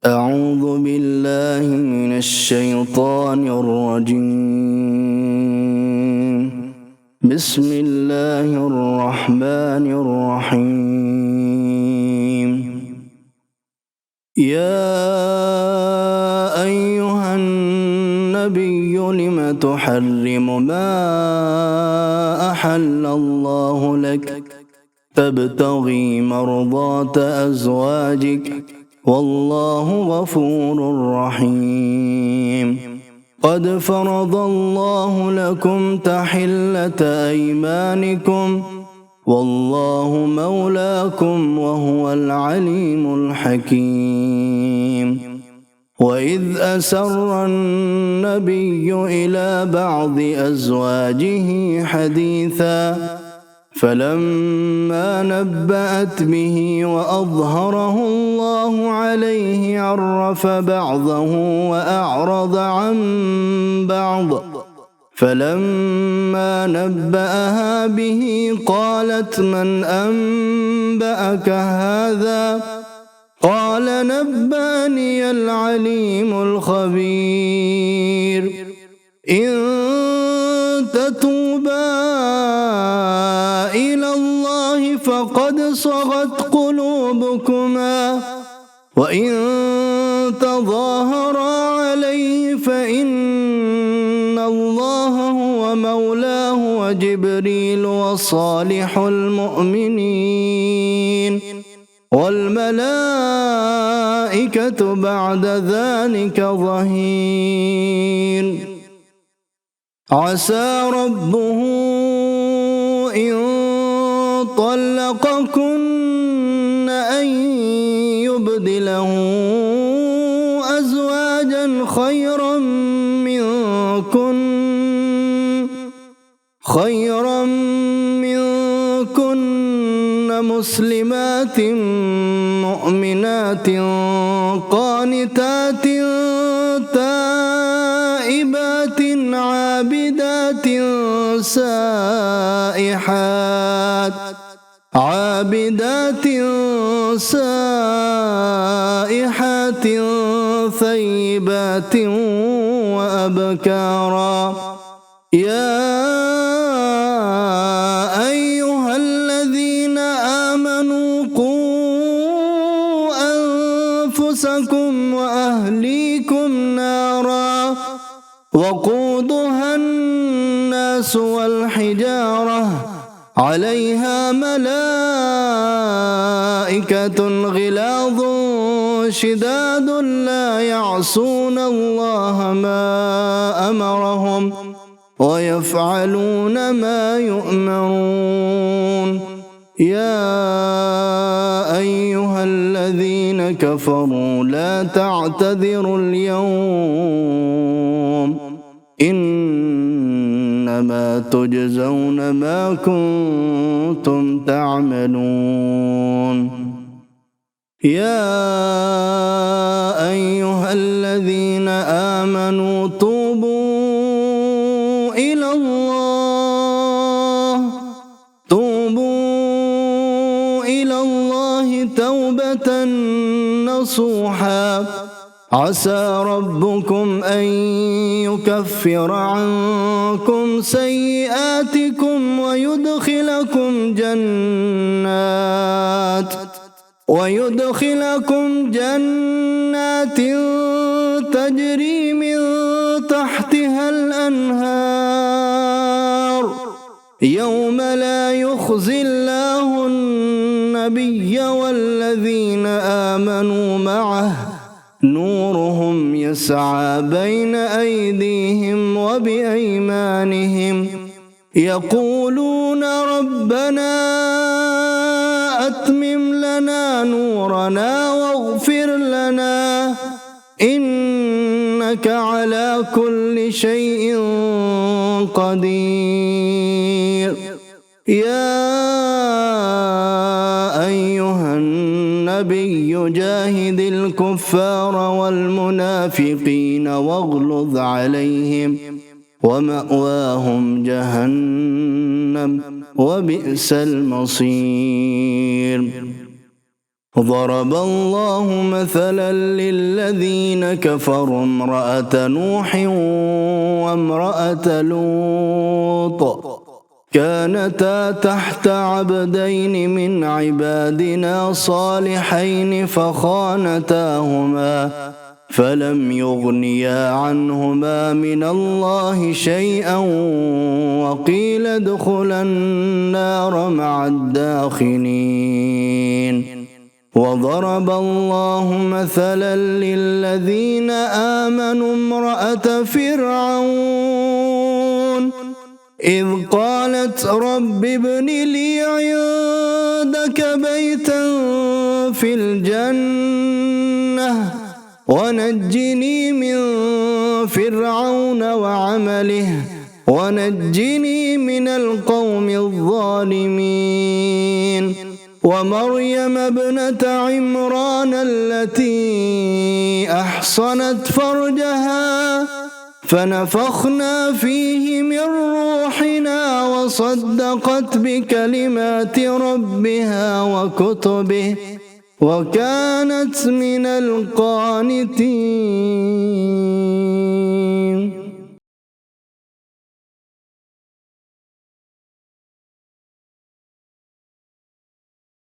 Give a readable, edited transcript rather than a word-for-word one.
أعوذ بالله من الشيطان الرجيم. بسم الله الرحمن الرحيم. يا أيها النبي لم تحرم ما أحل الله لك تبتغي مرضات أزواجك والله غفور رحيم. قد فرض الله لكم تحلة أيمانكم والله مولاكم وهو العليم الحكيم. وإذ أسر النبي إلى بعض أزواجه حديثا فلما نبأت به وأظهره الله عليه عرف بعضه وأعرض عن بعض. فلما نبأها به قالت من أنبأك هذا؟ قال نبأني العليم الخبير. إن تتوبا إلى الله فقد صغت قلوبكما وإن تظاهرا عليه فإن الله هو مولاه وجبريل وصالح المؤمنين والملائكة بعد ذلك ظهير. عسى ربه إن طلقكن أن يبدله أزواجا خيرا منكن مسلمات مؤمنات قانتات تائبات عابدات سائحات ثيبات وأبكارا. يا أيها الذين آمنوا قوا أنفسكم وأهليكم نارا وقودها الناس والحجارة عليها ملائكة غلاظ شداد لا يعصون الله ما أمرهم ويفعلون ما يؤمرون. يا أيها الذين كفروا لا تعتذروا اليوم إنما تجزون ما كنتم تعملون. يا أيها الذين آمنوا توبوا إلى الله توبة نصوحا. عسى ربكم أن يكفر عنكم سيئاتكم ويدخلكم جنات تجري من تحتها الأنهار يوم لا يخزي الله النبي والذين آمنوا معه نورهم يسعى بين أيديهم وبأيمانهم يقولون ربنا أتمم لنا نورنا واغفر لنا إنك على كل شيء قدير. يا أيها النبي جاهد الكفار والمنافقين واغلظ عليهم ومأواهم جهنم وبئس المصير. ضرب الله مثلا للذين كفروا امرأة نوح وامرأة لوط كانتا تحت عبدين من عبادنا صالحين فخانتاهما فلم يغنيا عنهما من الله شيئا وقيل ادخلا النار مع الداخلين. وضرب الله مثلا للذين آمنوا امرأة فرعون إذ قالت رب ابن لي عندك بيتا في الجنة ونجني من فرعون وعمله ونجني من القوم الظالمين. ومريم ابنة عمران التي أحصنت فرجها فنفخنا فيه من روحنا وصدقت بكلمات ربها وكتبه وكانت من القانتين.